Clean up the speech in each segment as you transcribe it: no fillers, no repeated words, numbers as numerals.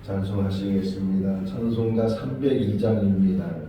찬송하시겠습니다. 찬송가 302장입니다.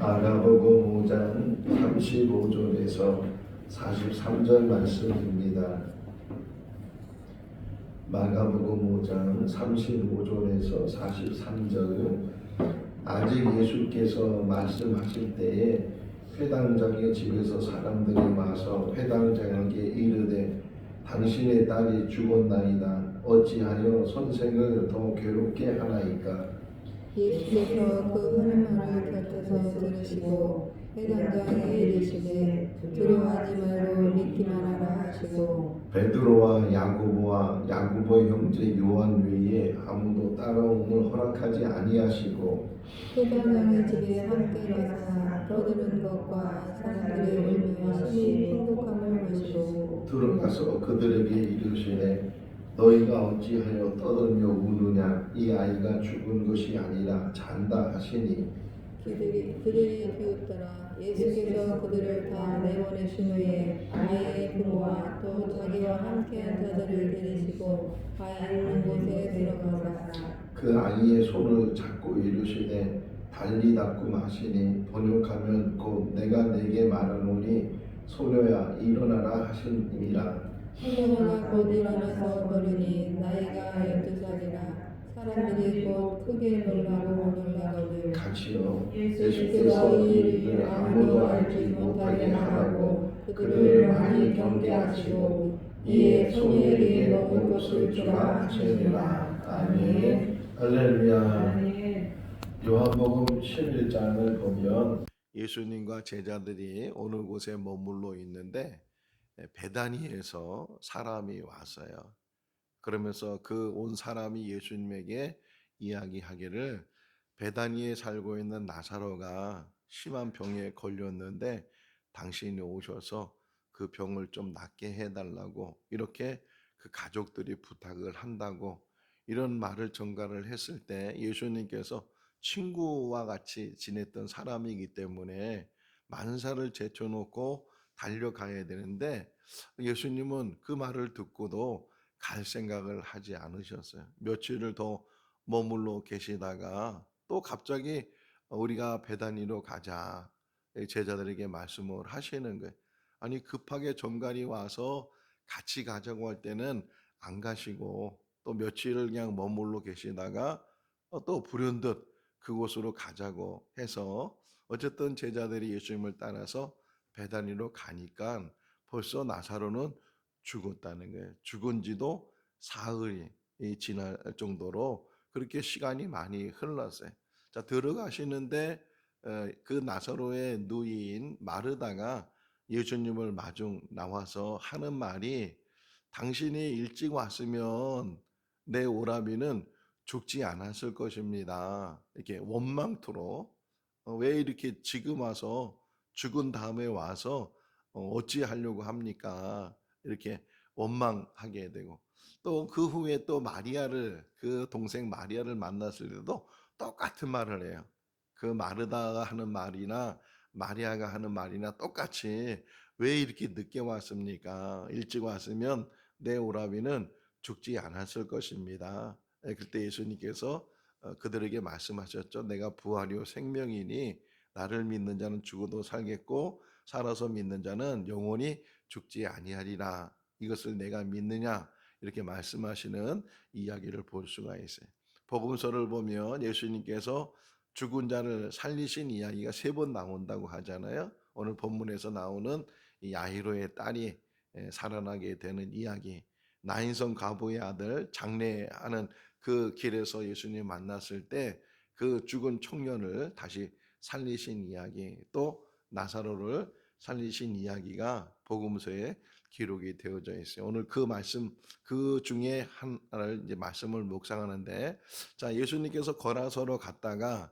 마가복음 5장 35절에서 43절 말씀입니다. 마가복음 5장 35절에서 43절. 아직 예수께서 말씀하실 때에 회당장의 집에서 사람들이 와서 회당장에게 이르되 당신의 딸이 죽었나이다. 어찌하여 선생을 더 괴롭게 하나이까? 예수께서 그 하는 말을 곁에서 들으시고 회당장에 이르시되 두려워하지 말고 믿기만 하라 하시고 베드로와 야고보와 야고보의 형제 요한 외에 아무도 따라옴을 허락하지 아니하시고 회당장의 집에 함께 가사 떠드는 것과 사람들의 울며 심히 풍족함을 보시고 들어가서 그들에게 이르시되 너희가 어찌하여 떠들며 우느냐? 이 아이가 죽은 것이 아니라 잔다 하시니 그들이 비웃더라. 예수께서 그들을 다 내보내신 후에 아이의 부모와 또 자기와 함께한 자들을 데리시고 아이 있는 곳에 들어가사 그 아이의 손을 잡고 이르시되 달리다꿈 하시니 번역하면 곧 내가 내게 말하노니 소녀야 일어나라 하시니라. 소녀가 곧 일어나서 걸으니 나이가 12살이라. 사람들이 곧 크게 놀라거늘 같이요. 예수께서 이 일을 아무도 알지 못하게 하라고 그들을 많이 경계하시고 이에 소녀에게 먹을 것을 주라 하시니라. 아멘. 할렐루야. 요한복음 11장을 보면 예수님과 제자들이 어느 곳에 머물러 있는데 베다니에서 사람이 왔어요. 그러면서 그 온 사람이 예수님에게 이야기하기를 베다니에 살고 있는 나사로가 심한 병에 걸렸는데 당신이 오셔서 그 병을 좀 낫게 해달라고 이렇게 그 가족들이 부탁을 한다고 이런 말을 전가를 했을 때 예수님께서 친구와 같이 지냈던 사람이기 때문에 만사를 제쳐놓고 달려가야 되는데 예수님은 그 말을 듣고도 갈 생각을 하지 않으셨어요. 며칠을 더 머물러 계시다가 또 갑자기 우리가 베다니로 가자. 제자들에게 말씀을 하시는 거예요. 아니 급하게 정갈이 와서 같이 가자고 할 때는 안 가시고 또 며칠을 그냥 머물러 계시다가 또 불현듯 그곳으로 가자고 해서 어쨌든 제자들이 예수님을 따라서 베다니로 가니까 벌써 나사로는 죽었다는 거예요. 죽은 지도 사흘이 지날 정도로 그렇게 시간이 많이 흘렀어요. 자, 들어가시는데 그 나사로의 누이인 마르다가 예수님을 마중 나와서 하는 말이 당신이 일찍 왔으면 내 오라비는 죽지 않았을 것입니다. 이렇게 원망토로 왜 이렇게 지금 와서 죽은 다음에 와서 어찌하려고 합니까? 이렇게 원망하게 되고 또 그 후에 또 마리아를 그 동생 마리아를 만났을 때도 똑같은 말을 해요. 그 마르다가 하는 말이나 마리아가 하는 말이나 똑같이 왜 이렇게 늦게 왔습니까? 일찍 왔으면 내 오라비는 죽지 않았을 것입니다. 그때 예수님께서 그들에게 말씀하셨죠. 내가 부활이요 생명이니 나를 믿는 자는 죽어도 살겠고 살아서 믿는 자는 영원히 죽지 아니하리라. 이것을 내가 믿느냐? 이렇게 말씀하시는 이야기를 볼 수가 있어요. 복음서를 보면 예수님께서 죽은 자를 살리신 이야기가 3번 나온다고 하잖아요. 오늘 본문에서 나오는 이 야이로의 딸이 살아나게 되는 이야기, 나인성 과부의 아들 장례하는 그 길에서 예수님 만났을 때 그 죽은 청년을 다시 살리신 이야기, 또 나사로를 살리신 이야기가 복음서에 기록이 되어져 있어요. 오늘 그 말씀 그 중에 하나를 이제 말씀을 묵상하는데, 자 예수님께서 거라서로 갔다가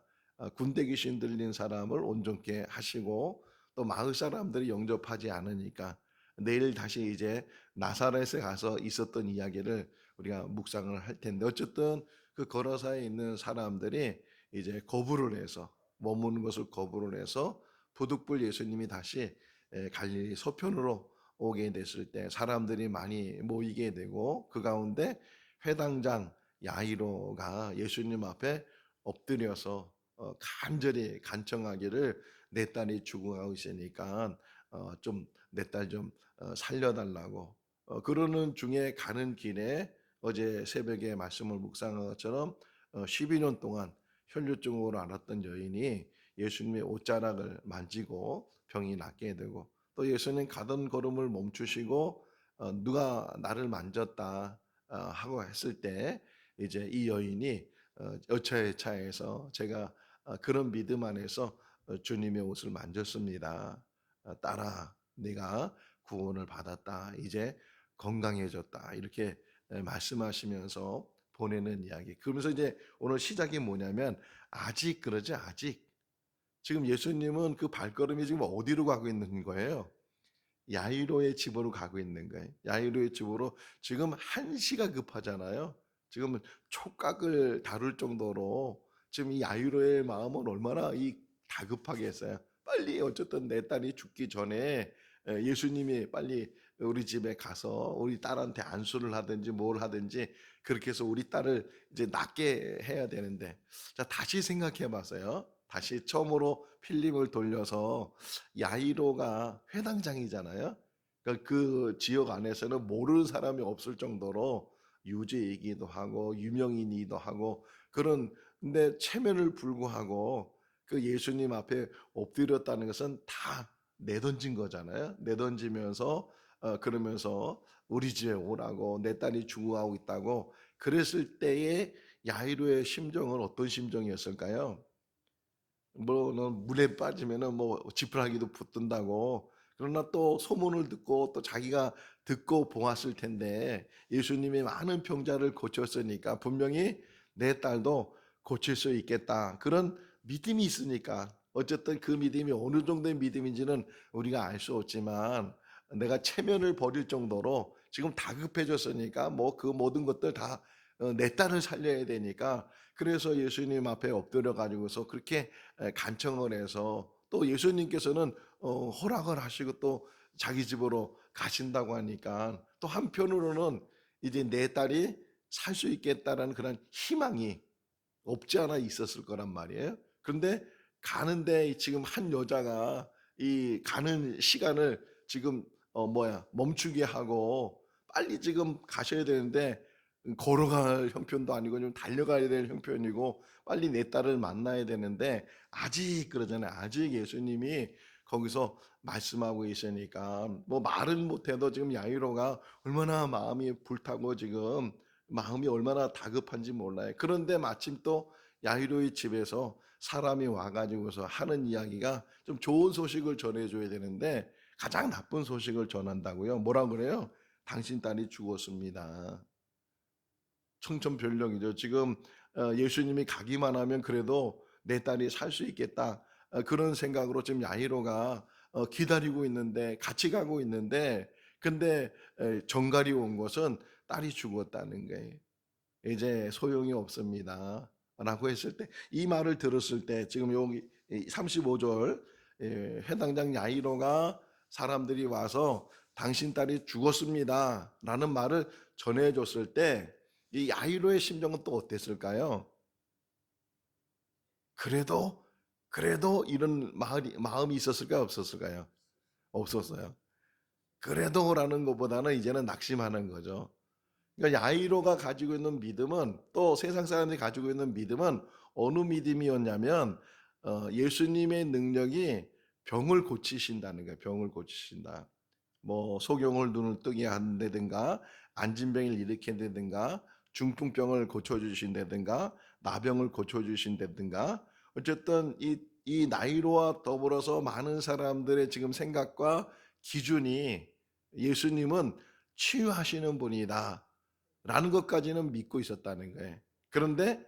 군대 귀신 들린 사람을 온전케 하시고 또 마을 사람들이 영접하지 않으니까 내일 다시 이제 나사렛에 가서 있었던 이야기를 우리가 묵상을 할 텐데 어쨌든 그 거라사에 있는 사람들이 이제 거부를 해서 머무는 것을 거부를 해서 부득불 예수님이 다시 갈릴리 서편으로 오게 됐을 때 사람들이 많이 모이게 되고 그 가운데 회당장 야이로가 예수님 앞에 엎드려서 간절히 간청하기를 내 딸이 죽어가고 있으니까 좀 내 딸 좀 살려달라고 그러는 중에 가는 길에 어제 새벽에 말씀을 묵상한 것처럼 12년 동안 혈류증으로 앓았던 여인이 예수님의 옷자락을 만지고 병이 낫게 되고 또 예수님 가던 걸음을 멈추시고 누가 나를 만졌다 하고 했을 때 이제 이 여인이 여차여차해서 제가 그런 믿음 안에서 주님의 옷을 만졌습니다. 딸아, 네가 구원을 받았다. 이제 건강해졌다. 이렇게 말씀하시면서 보내는 이야기. 그러면서 이제 오늘 시작이 뭐냐면 아직 그러지 아직. 지금 예수님은 그 발걸음이 지금 어디로 가고 있는 거예요? 야이로의 집으로 가고 있는 거예요. 야이로의 집으로 지금 한시가 급하잖아요. 지금 촉각을 다룰 정도로 지금 이 야이로의 마음은 얼마나 이 다급하게 했어요. 빨리 어쨌든 내 딸이 죽기 전에 예수님이 빨리 우리 집에 가서 우리 딸한테 안수를 하든지 뭘 하든지 그렇게 해서 우리 딸을 이제 낫게 해야 되는데 자 다시 생각해 봤어요. 다시 처음으로 필름을 돌려서 야이로가 회당장이잖아요. 그러니까 그 지역 안에서는 모르는 사람이 없을 정도로 유죄이기도 하고 유명인이기도 하고 그런 근데 체면을 불구하고 그 예수님 앞에 엎드렸다는 것은 다 내던진 거잖아요. 내던지면서 그러면서 우리 집에 오라고 내 딸이 죽어가고 있다고 그랬을 때의 야이로의 심정은 어떤 심정이었을까요? 뭐, 너 물에 빠지면은 뭐 지푸라기도 붙든다고 그러나 또 소문을 듣고 또 자기가 듣고 보았을 텐데 예수님이 많은 병자를 고쳤으니까 분명히 내 딸도 고칠 수 있겠다. 그런 믿음이 있으니까 어쨌든 그 믿음이 어느 정도의 믿음인지는 우리가 알 수 없지만 내가 체면을 버릴 정도로 지금 다급해졌으니까 뭐 그 모든 것들 다 내 딸을 살려야 되니까 그래서 예수님 앞에 엎드려 가지고서 그렇게 간청을 해서 또 예수님께서는 허락을 하시고 또 자기 집으로 가신다고 하니까 또 한편으로는 이제 내 딸이 살 수 있겠다라는 그런 희망이 없지 않아 있었을 거란 말이에요. 그런데 가는데 지금 한 여자가 이 가는 시간을 지금 멈추게 하고 빨리 지금 가셔야 되는데 걸어갈 형편도 아니고 좀 달려가야 될 형편이고 빨리 내 딸을 만나야 되는데 아직 그러잖아요. 아직 예수님이 거기서 말씀하고 있으니까 뭐 말은 못해도 지금 야이로가 얼마나 마음이 불타고 지금 마음이 얼마나 다급한지 몰라요. 그런데 마침 또 야이로의 집에서 사람이 와가지고서 하는 이야기가 좀 좋은 소식을 전해줘야 되는데 가장 나쁜 소식을 전한다고요. 뭐라 그래요? 당신 딸이 죽었습니다. 청천벽력이죠. 지금 예수님이 가기만 하면 그래도 내 딸이 살 수 있겠다. 그런 생각으로 지금 야이로가 기다리고 있는데 같이 가고 있는데 근데 정갈이 온 것은 딸이 죽었다는 거예요. 이제 소용이 없습니다. 라고 했을 때 이 말을 들었을 때 지금 여기 35절 해당장 야이로가 사람들이 와서 당신 딸이 죽었습니다. 라는 말을 전해줬을 때 이 야이로의 심정은 또 어땠을까요? 그래도 이런 마음이 있었을까요? 없었을까요? 없었어요. 그래도라는 것보다는 이제는 낙심하는 거죠. 그러니까 야이로가 가지고 있는 믿음은 또 세상 사람들이 가지고 있는 믿음은 어느 믿음이었냐면 예수님의 능력이 병을 고치신다는 거예요. 병을 고치신다. 뭐 소경을 눈을 뜨게 한다든가 안진병을 일으킨다든가 중풍병을 고쳐주신다든가 나병을 고쳐주신다든가 어쨌든 이 나이로와 더불어서 많은 사람들의 지금 생각과 기준이 예수님은 치유하시는 분이다 라는 것까지는 믿고 있었다는 거예요. 그런데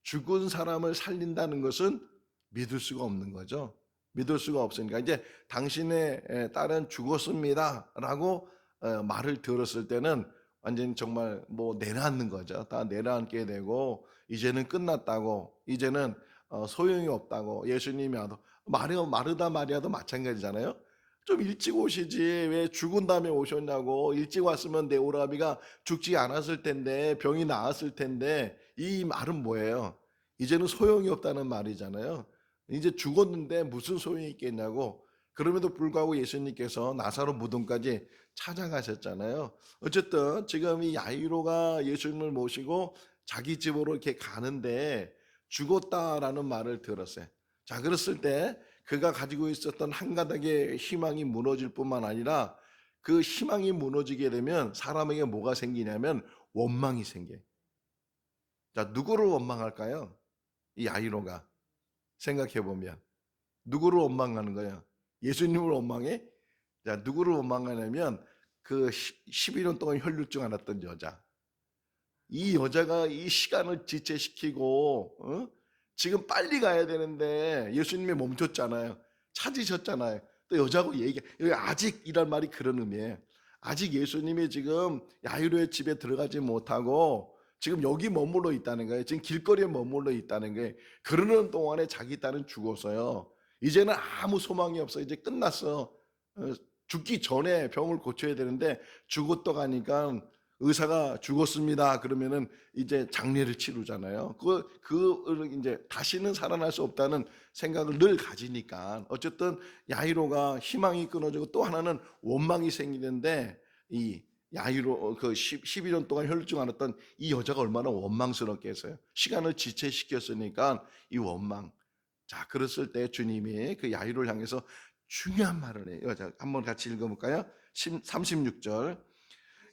죽은 사람을 살린다는 것은 믿을 수가 없는 거죠. 믿을 수가 없으니까 이제 당신의 딸은 죽었습니다라고 말을 들었을 때는 완전 정말 뭐 내려앉는 거죠. 다 내려앉게 되고 이제는 끝났다고 이제는 소용이 없다고 예수님이 와도 마르다 마리아도 마찬가지잖아요. 좀 일찍 오시지 왜 죽은 다음에 오셨냐고 일찍 왔으면 내 오라비가 죽지 않았을 텐데 병이 나았을 텐데 이 말은 뭐예요? 이제는 소용이 없다는 말이잖아요. 이제 죽었는데 무슨 소용이 있겠냐고. 그럼에도 불구하고 예수님께서 나사로 무덤까지 찾아가셨잖아요. 어쨌든 지금 이 야이로가 예수님을 모시고 자기 집으로 이렇게 가는데 죽었다라는 말을 들었어요. 자, 그랬을 때 그가 가지고 있었던 한 가닥의 희망이 무너질 뿐만 아니라 그 희망이 무너지게 되면 사람에게 뭐가 생기냐면 원망이 생겨요. 자, 누구를 원망할까요? 이 야이로가 생각해 보면 누구를 원망하는 거야? 예수님을 원망해? 자, 누구를 원망하냐면 그 12년 동안 혈루증 앓았던 여자. 이 여자가 이 시간을 지체시키고 지금 빨리 가야 되는데 예수님이 멈췄잖아요. 찾으셨잖아요. 또 여자하고 여기 아직이란 말이 그런 의미예요. 아직 예수님이 지금 야이로의 집에 들어가지 못하고 지금 여기 머물러 있다는 거예요. 지금 길거리에 머물러 있다는 거예요. 그러는 동안에 자기 딸은 죽었어요. 이제는 아무 소망이 없어. 이제 끝났어. 죽기 전에 병을 고쳐야 되는데 죽었다 가니까 의사가 죽었습니다. 그러면은 이제 장례를 치르잖아요. 이제 다시는 살아날 수 없다는 생각을 늘 가지니까 어쨌든 야이로가 희망이 끊어지고 또 하나는 원망이 생기는데 이 야이로 그 12년 동안 혈루증 앓았던 이 여자가 얼마나 원망스럽겠어요. 시간을 지체시켰으니까 이 원망. 자, 그랬을 때 주님이 그 야이로를 향해서 중요한 말을 해요. 자, 한번 같이 읽어볼까요? 36절.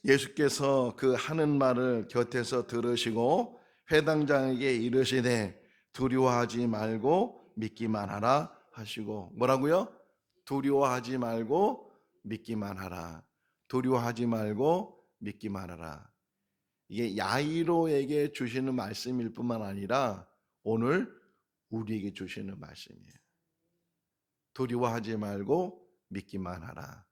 예수께서 그 하는 말을 곁에서 들으시고 회당장에게 이르시되 두려워하지 말고 믿기만 하라 하시고 뭐라고요? 두려워하지 말고 믿기만 하라. 두려워하지 말고 믿기만 하라. 이게 야이로에게 주시는 말씀일 뿐만 아니라 오늘 우리에게 주시는 말씀이에요. 두려워하지 말고 믿기만 하라.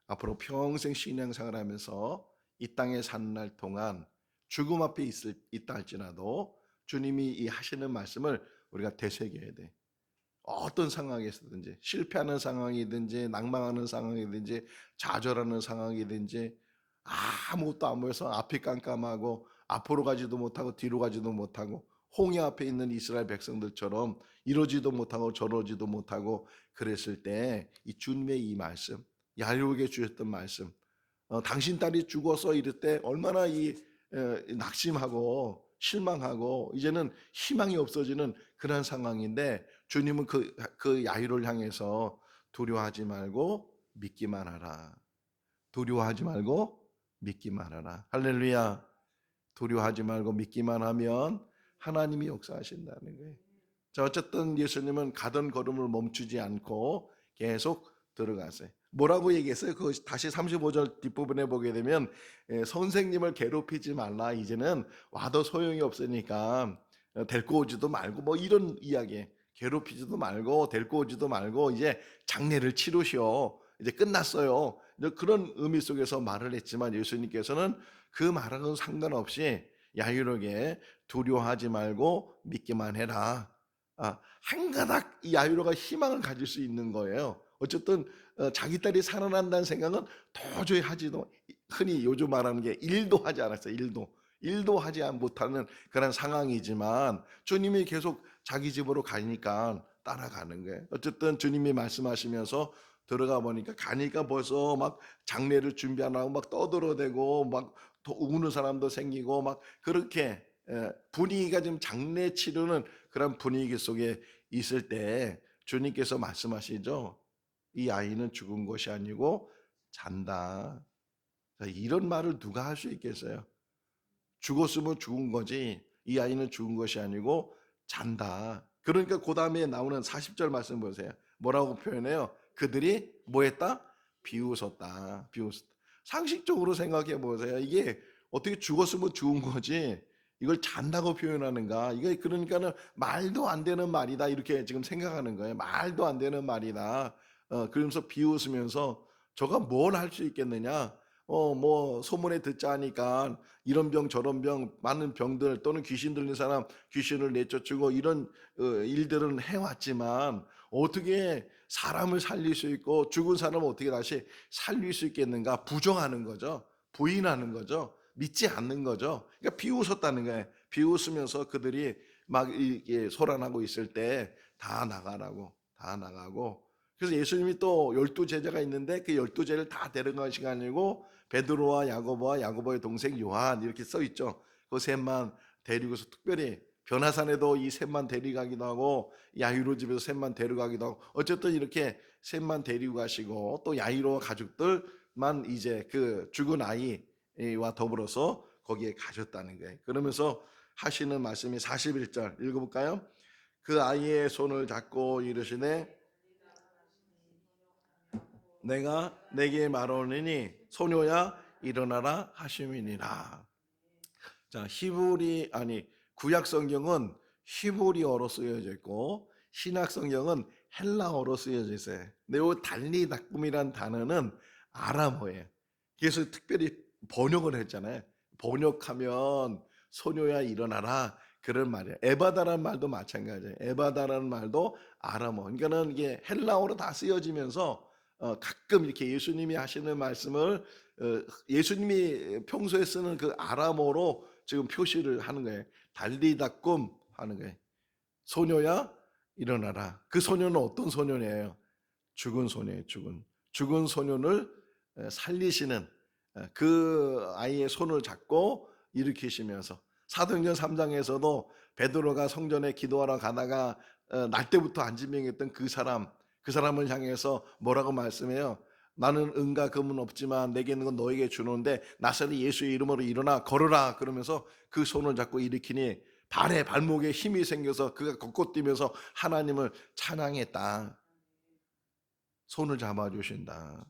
앞으로 평생 신앙생활 하면서 이 땅에 사는 날 동안 죽음 앞에 있다 할지라도 주님이 이 하시는 말씀을 우리가 되새겨야 돼. 어떤 상황에서든지, 실패하는 상황이든지 낭망하는 상황이든지 좌절하는 상황이든지 아무것도 안 보여서 앞이 깜깜하고 앞으로 가지도 못하고 뒤로 가지도 못하고 홍해 앞에 있는 이스라엘 백성들처럼 이러지도 못하고 저러지도 못하고 그랬을 때 이 주님의 이 말씀, 야곱에게 주셨던 말씀, 당신 딸이 죽어서 이럴 때 얼마나 낙심하고 실망하고 이제는 희망이 없어지는 그런 상황인데 주님은 그 야이로를 향해서 두려워하지 말고 믿기만 하라. 두려워하지 말고 믿기만 하라. 할렐루야. 두려워하지 말고 믿기만 하면 하나님이 역사하신다는 거예요. 자, 어쨌든 예수님은 가던 걸음을 멈추지 않고 계속 들어가세요. 뭐라고 얘기했어요? 그 다시 35절 뒷부분에 보게 되면 선생님을 괴롭히지 말라. 이제는 와도 소용이 없으니까 데리고 오지도 말고 뭐 이런 이야기. 괴롭히지도 말고 데리고 오지도 말고 이제 장례를 치르시오. 이제 끝났어요. 그런 의미 속에서 말을 했지만 예수님께서는 그 말하고는 상관없이 야이로에게 두려워하지 말고 믿기만 해라. 한 가닥 이 야이로가 희망을 가질 수 있는 거예요. 어쨌든 자기 딸이 살아난다는 생각은 도저히 하지도, 흔히 요즘 말하는 게 일도 하지 않았어요. 일도 하지 못하는 그런 상황이지만 주님이 계속 자기 집으로 가니까 따라가는 거예요. 어쨌든 주님이 말씀하시면서 들어가 보니까 가니까 벌써 막 장례를 준비 안 하고 막 떠들어대고 막 우는 사람도 생기고 막 그렇게 분위기가 지금 장례 치르는 그런 분위기 속에 있을 때 주님께서 말씀하시죠. 이 아이는 죽은 것이 아니고 잔다. 이런 말을 누가 할 수 있겠어요? 죽었으면 죽은 거지 이 아이는 죽은 것이 아니고 잔다. 그러니까 그 다음에 나오는 40절 말씀 보세요. 뭐라고 표현해요? 그들이 뭐 했다? 비웃었다. 상식적으로 생각해 보세요. 이게 어떻게 죽었으면 죽은 거지 이걸 잔다고 표현하는가? 이게 그러니까는 말도 안 되는 말이다 이렇게 지금 생각하는 거예요. 말도 안 되는 말이다. 그러면서 비웃으면서 저가 뭘 할 수 있겠느냐? 뭐 소문에 듣자 하니까 이런 병 저런 병 많은 병들 또는 귀신 들린 사람 귀신을 내쫓고 이런 일들은 해왔지만 어떻게 사람을 살릴 수 있고 죽은 사람을 어떻게 다시 살릴 수 있겠는가? 부정하는 거죠. 부인하는 거죠. 믿지 않는 거죠. 그러니까 비웃었다는 거예요. 비웃으면서 그들이 막 이렇게 소란하고 있을 때 다 나가고 그래서 예수님이 또 12제자가 있는데 그 12제를 다 데려간 시간이고 베드로와 야고보의 동생 요한 이렇게 써 있죠. 그 셋만 데리고서 특별히 변화산에도 이 셋만 데려가기도 하고 야이로 집에서 셋만 데려가기도 하고 어쨌든 이렇게 셋만 데리고 가시고 또 야이로 가족들만 이제 그 죽은 아이와 더불어서 거기에 가셨다는 거예요. 그러면서 하시는 말씀이 41절 읽어볼까요? 그 아이의 손을 잡고 이르시되 내가 내게 말하노니 소녀야 일어나라 하심이니라. 자, 구약 성경은 히브리어로 쓰여져 있고 신약 성경은 헬라어로 쓰여져 있어요. 근데 이 달리다꿈이란 단어는 아람어예요. 그래서 특별히 번역을 했잖아요. 번역하면 소녀야 일어나라 그런 말이에요. 에바다라는 말도 마찬가지예요. 에바다라는 말도 아람어. 그러니까는 이게 헬라어로 다 쓰여지면서 가끔 이렇게 예수님이 하시는 말씀을 예수님이 평소에 쓰는 그 아람어로 지금 표시를 하는 거예요. 달리다꿈 하는 거예요. 소녀야 일어나라. 그 소녀는 어떤 소녀예요? 죽은 소녀예요. 죽은 소년을 살리시는 그 아이의 손을 잡고 일으키시면서 사도행전 3장에서도 베드로가 성전에 기도하러 가다가 날 때부터 안진병했던 그 사람을 향해서 뭐라고 말씀해요? 나는 은과 금은 없지만 내게 있는 건 너에게 주는데 나사렛 예수의 이름으로 일어나 걸으라 그러면서 그 손을 잡고 일으키니 발목에 힘이 생겨서 그가 걷고 뛰면서 하나님을 찬양했다. 손을 잡아주신다.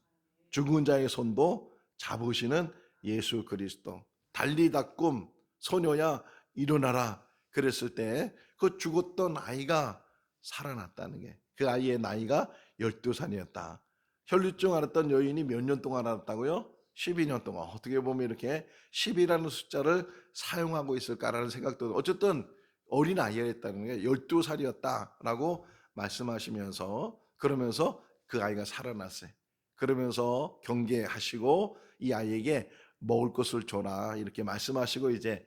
죽은 자의 손도 잡으시는 예수 그리스도. 달리다 꿈, 소녀야 일어나라 그랬을 때 그 죽었던 아이가 살아났다는 게, 그 아이의 나이가 12살이었다. 혈류증 앓았던 여인이 몇 년 동안 앓았다고요? 12년 동안. 어떻게 보면 이렇게 10이라는 숫자를 사용하고 있을까라는 생각도, 어쨌든 어린 아이였다는 게 12살이었다라고 말씀하시면서, 그러면서 그 아이가 살아났어요. 그러면서 경계하시고 이 아이에게 먹을 것을 줘라 이렇게 말씀하시고 이제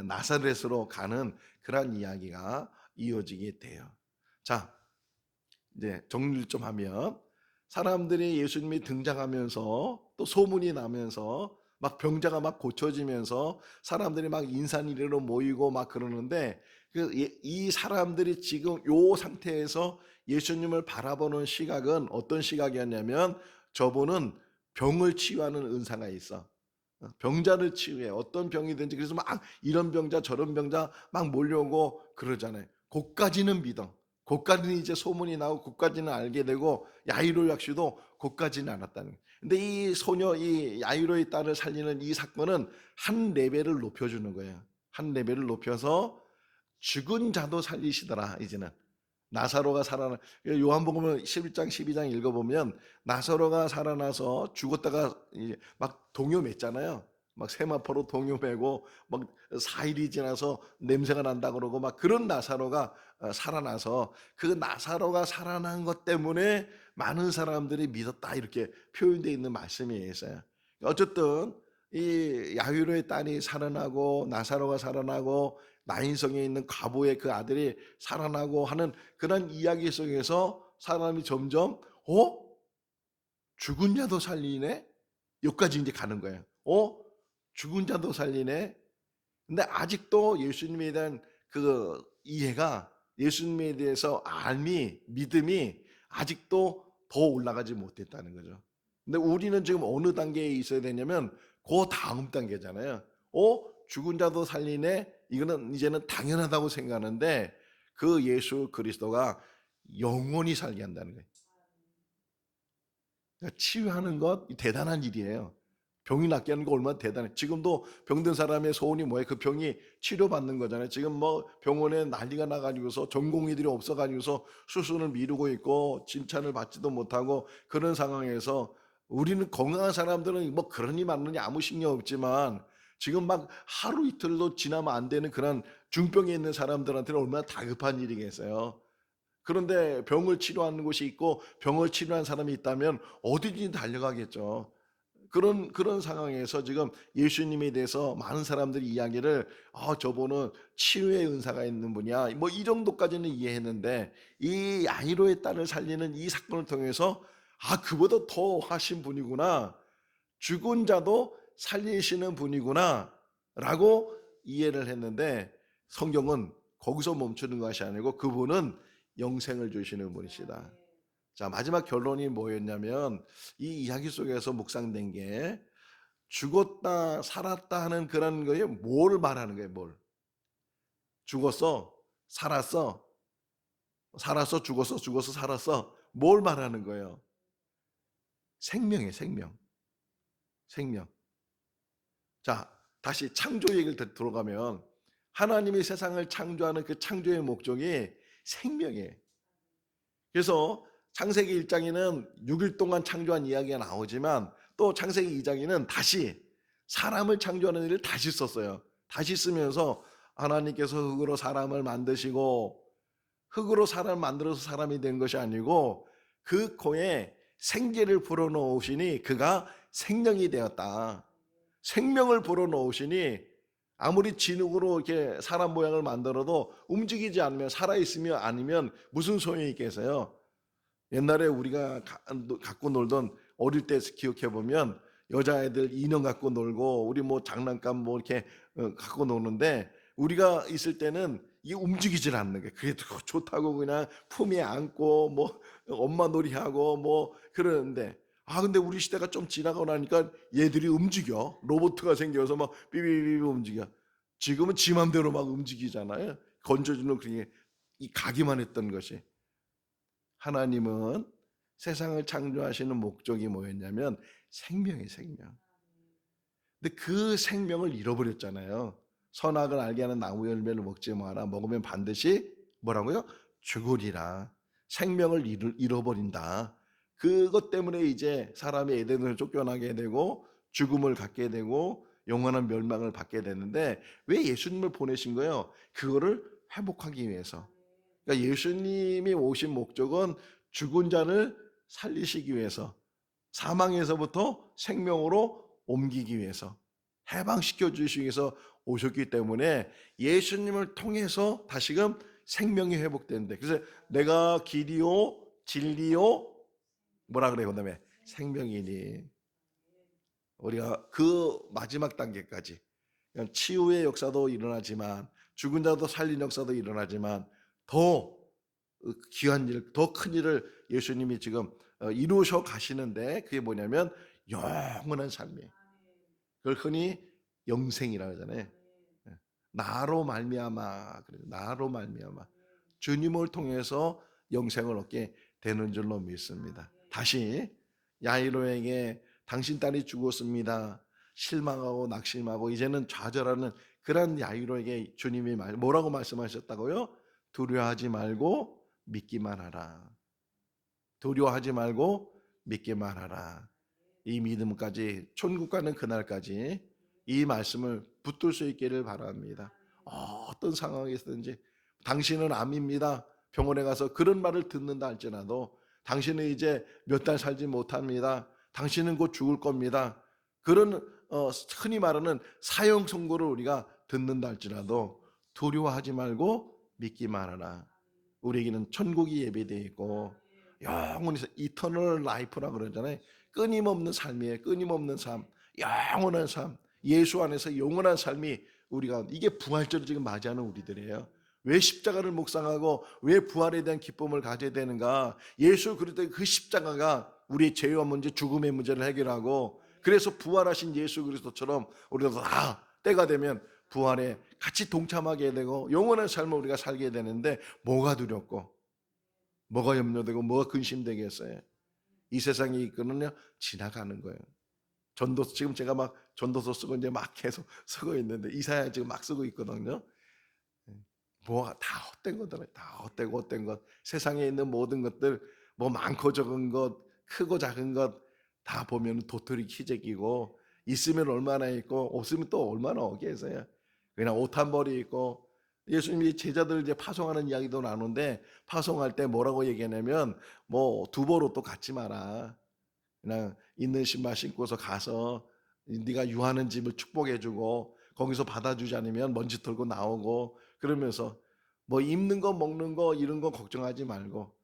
나사렛으로 가는 그런 이야기가 이어지게 돼요. 자, 이제 정리를 좀 하면, 사람들이 예수님이 등장하면서 또 소문이 나면서 막 병자가 막 고쳐지면서 사람들이 막 인산이례로 모이고 막 그러는데, 이 사람들이 지금 요 상태에서 예수님을 바라보는 시각은 어떤 시각이었냐면, 저분은 병을 치유하는 은사가 있어. 병자를 치유해. 어떤 병이든지. 그래서 막 이런 병자 저런 병자 막 몰려오고 그러잖아요. 그까지는 믿어. 그까지는 이제 소문이 나고 그까지는 알게 되고, 야이로 역시도 그까지는 알았다는 거예요. 근데 이 소녀, 이 야이로의 딸을 살리는 이 사건은 한 레벨을 높여주는 거예요. 한 레벨을 높여서 죽은 자도 살리시더라. 이제는 나사로가 살아나, 요한복음 11장 12장 읽어보면 나사로가 살아나서 죽었다가 이제 막 동요 맸잖아요. 막 세마포로 동요 매고 막 4일이 지나서 냄새가 난다 그러고 막, 그런 나사로가 살아나서, 그 나사로가 살아난 것 때문에 많은 사람들이 믿었다 이렇게 표현되어 있는 말씀이 있어요. 어쨌든 이 야이로의 딸이 살아나고 나사로가 살아나고 나인성에 있는 과부의 그 아들이 살아나고 하는 그런 이야기 속에서 사람이 점점 죽은 자도 살리네? 여기까지 이제 가는 거예요. 죽은 자도 살리네? 근데 아직도 예수님에 대한 그 이해가, 예수님에 대해서 알미, 믿음이 아직도 더 올라가지 못했다는 거죠. 근데 우리는 지금 어느 단계에 있어야 되냐면 그 다음 단계잖아요. 죽은 자도 살리네? 이거는 이제는 당연하다고 생각하는데, 그 예수 그리스도가 영원히 살게 한다는 거예요. 그러니까 치유하는 것 대단한 일이에요. 병이 낫게 하는 거 얼마나 대단해. 지금도 병든 사람의 소원이 뭐예요? 그 병이 치료받는 거잖아요. 지금 뭐 병원에 난리가 나가지고서 전공의들이 없어가지고서 수술을 미루고 있고 진찰을 받지도 못하고 그런 상황에서, 우리는 건강한 사람들은 뭐 그러니 말느니 아무 신경 없지만, 지금 막 하루 이틀도 지나면 안 되는 그런 중병에 있는 사람들한테는 얼마나 다급한 일이겠어요. 그런데 병을 치료하는 곳이 있고 병을 치료한 사람이 있다면 어디든지 달려가겠죠. 그런 상황에서 지금 예수님에 대해서 많은 사람들이 이야기를, 저분은 치유의 은사가 있는 분이야, 뭐 이 정도까지는 이해했는데, 이 야이로의 딸을 살리는 이 사건을 통해서 그보다 더 하신 분이구나, 죽은 자도 살리시는 분이구나 라고 이해를 했는데, 성경은 거기서 멈추는 것이 아니고 그분은 영생을 주시는 분이시다. 자, 마지막 결론이 뭐였냐면, 이 이야기 속에서 묵상된 게, 죽었다 살았다 하는 그런 거에 뭘 말하는 거예요? 뭘? 죽었어, 살았어, 살았어, 죽었어, 죽었어, 살았어. 뭘 말하는 거예요? 생명이에요, 생명. 생명. 자, 다시 창조 얘기를 들어가면, 하나님이 세상을 창조하는 그 창조의 목적이 생명이에요. 그래서 창세기 1장에는 6일 동안 창조한 이야기가 나오지만, 또 창세기 2장에는 다시 사람을 창조하는 일을 다시 썼어요. 다시 쓰면서 하나님께서 흙으로 사람을 만드시고, 흙으로 사람을 만들어서 사람이 된 것이 아니고 그 코에 생기를 불어넣으시니 그가 생명이 되었다. 생명을 불어넣으시니 아무리 진흙으로 이렇게 사람 모양을 만들어도 움직이지 않으면, 살아있으면 아니면 무슨 소용이 있겠어요? 옛날에 우리가 갖고 놀던, 어릴 때 기억해 보면 여자애들 인형 갖고 놀고 우리 뭐 장난감 뭐 이렇게 갖고 노는데, 우리가 있을 때는 이게 움직이질 않는 게 그게 더 좋다고 그냥 품에 안고 뭐 엄마 놀이하고 뭐 그러는데, 근데 우리 시대가 좀 지나고 나니까 얘들이 움직여. 로봇가 생겨서 막 삐비비비 움직여. 지금은 지 맘대로 막 움직이잖아요. 건져주는 그게 이 가기만 했던 것이. 하나님은 세상을 창조하시는 목적이 뭐였냐면 생명이에요, 생명. 근데 그 생명을 잃어버렸잖아요. 선악을 알게 하는 나무 열매를 먹지 마라. 먹으면 반드시 뭐라고요? 죽으리라. 생명을 잃어버린다. 그것 때문에 이제 사람이 에덴을 쫓겨나게 되고 죽음을 갖게 되고 영원한 멸망을 받게 되는데 왜 예수님을 보내신 거예요? 그거를 회복하기 위해서. 그러니까 예수님이 오신 목적은 죽은 자를 살리시기 위해서, 사망에서부터 생명으로 옮기기 위해서, 해방시켜 주시기 위해서 오셨기 때문에 예수님을 통해서 다시금 생명이 회복되는데, 그래서 내가 길이요 진리요 뭐라 그래요? 그다음에 생명이니, 우리가 그 마지막 단계까지 치유의 역사도 일어나지만 죽은 자도 살린 역사도 일어나지만 더 귀한 일, 더 큰 일을 예수님이 지금 이루셔 가시는데, 그게 뭐냐면 영원한 삶이에요. 그걸 흔히 영생이라고 하잖아요. 나로 말미암아, 그래요. 나로 말미암아 주님을 통해서 영생을 얻게 되는 줄로 믿습니다. 다시 야이로에게 당신 딸이 죽었습니다. 실망하고 낙심하고 이제는 좌절하는 그런 야이로에게 주님이 뭐라고 말씀하셨다고요? 두려워하지 말고 믿기만 하라. 두려워하지 말고 믿기만 하라. 이 믿음까지, 천국 가는 그날까지 이 말씀을 붙들 수 있기를 바랍니다. 어떤 상황이 있든지 당신은 암입니다. 병원에 가서 그런 말을 듣는다 할지라도 당신은 이제 몇 달 살지 못합니다. 당신은 곧 죽을 겁니다. 그런 흔히 말하는 사형 선고를 우리가 듣는다 할지라도 두려워하지 말고 믿기만 하라. 우리에게는 천국이 예비되어 있고 영원히 이터널 라이프라 그러잖아요. 끊임없는 삶이에요. 끊임없는 삶, 영원한 삶, 예수 안에서 영원한 삶이 우리가, 이게 부활절을 지금 맞이하는 우리들이에요. 왜 십자가를 묵상하고 왜 부활에 대한 기쁨을 가져야 되는가? 예수 그리스도의 그 십자가가 우리의 죄와 문제, 죽음의 문제를 해결하고, 그래서 부활하신 예수 그리스도처럼 우리도 다 때가 되면 부활에 같이 동참하게 되고 영원한 삶을 우리가 살게 되는데, 뭐가 두렵고 뭐가 염려되고 뭐가 근심되겠어요? 이 세상이 이끄는요 지나가는 거예요. 전도서, 지금 제가 막 전도서 쓰고 이제 막 계속 쓰고 있는데 이사야 지금 막 쓰고 있거든요. 뭐가 다 헛된 거더라고요. 다 헛된 것. 세상에 있는 모든 것들, 뭐 많고 적은 것, 크고 작은 것 다 보면 도토리 키재기고, 있으면 얼마나 있고 없으면 또 얼마나 없겠어요. 그냥 옷 한 벌이 있고. 예수님이 제자들 이제 파송하는 이야기도 나누는데, 파송할 때 뭐라고 얘기하냐면, 뭐 두 벌 옷도 갖지 마라. 그냥 있는 신발 신고서 가서 네가 유하는 집을 축복해주고 거기서 받아주지 않으면 먼지 털고 나오고, 그러면서 뭐 입는 거 먹는 거 이런 거 걱정하지 말고,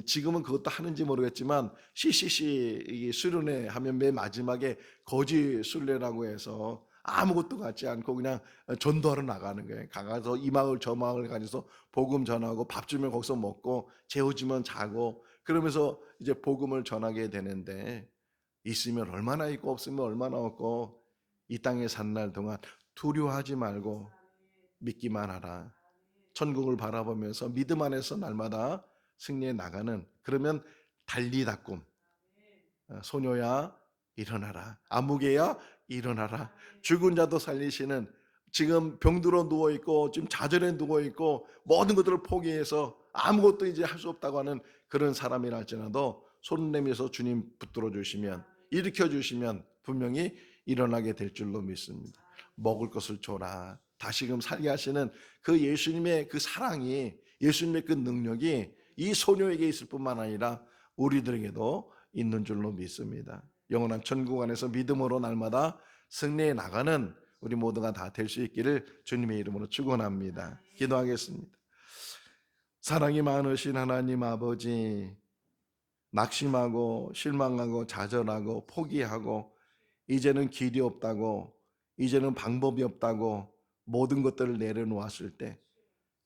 지금은 그것도 하는지 모르겠지만 CCC 이 수련회 하면 맨 마지막에 거지 순례라고 해서 아무것도 갖지 않고 그냥 전도하러 나가는 거예요. 가서 이 마을 저 마을 가서 복음 전하고 밥 주면 거기서 먹고 재워주면 자고, 그러면서 이제 복음을 전하게 되는데, 있으면 얼마나 있고 없으면 얼마나 없고, 이 땅에 산 날 동안 두려워하지 말고 믿기만 하라. 천국을 바라보면서 믿음 안에서 날마다 승리해 나가는, 그러면 달리다 꿈, 소녀야 일어나라, 아무개야 일어나라, 죽은 자도 살리시는, 지금 병들어 누워있고 지금 좌절해 누워있고 모든 것들을 포기해서 아무것도 이제 할 수 없다고 하는 그런 사람이라 할지라도 손 내밀어서 주님 붙들어 주시면, 일으켜 주시면 분명히 일어나게 될 줄로 믿습니다. 먹을 것을 줘라. 다시금 살게 하시는 그 예수님의 그 사랑이, 예수님의 그 능력이 이 소녀에게 있을 뿐만 아니라 우리들에게도 있는 줄로 믿습니다. 영원한 천국 안에서 믿음으로 날마다 승리해 나가는 우리 모두가 다 될 수 있기를 주님의 이름으로 축원합니다. 기도하겠습니다. 사랑이 많으신 하나님 아버지, 낙심하고 실망하고 좌절하고 포기하고 이제는 길이 없다고, 이제는 방법이 없다고 모든 것들을 내려놓았을 때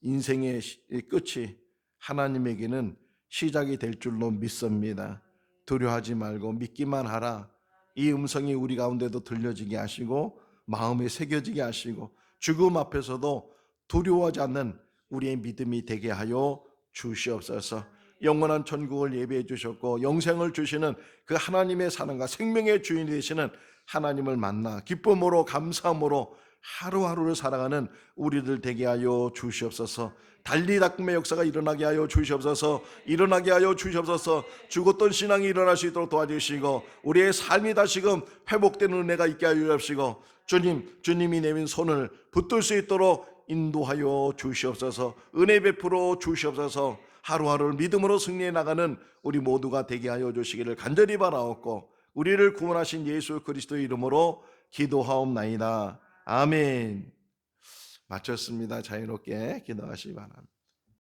인생의 끝이 하나님에게는 시작이 될 줄로 믿습니다. 두려워하지 말고 믿기만 하라. 이 음성이 우리 가운데도 들려지게 하시고 마음에 새겨지게 하시고 죽음 앞에서도 두려워하지 않는 우리의 믿음이 되게 하여 주시옵소서. 영원한 천국을 예비해 주셨고 영생을 주시는 그 하나님의 사랑과 생명의 주인이 되시는 하나님을 만나 기쁨으로 감사함으로 하루하루를 살아가는 우리들 되게 하여 주시옵소서. 달리 닦음의 역사가 일어나게 하여 주시옵소서. 일어나게 하여 주시옵소서. 죽었던 신앙이 일어날 수 있도록 도와주시고 우리의 삶이 다시금 회복되는 은혜가 있게 하여 주옵시고 주님이 내민 손을 붙들 수 있도록 인도하여 주시옵소서. 은혜 베풀어 주시옵소서. 하루하루를 믿음으로 승리해 나가는 우리 모두가 되게 하여 주시기를 간절히 바라옵고 우리를 구원하신 예수 그리스도의 이름으로 기도하옵나이다. 아멘. 마쳤습니다. 자유롭게 기도하시기 바랍니다.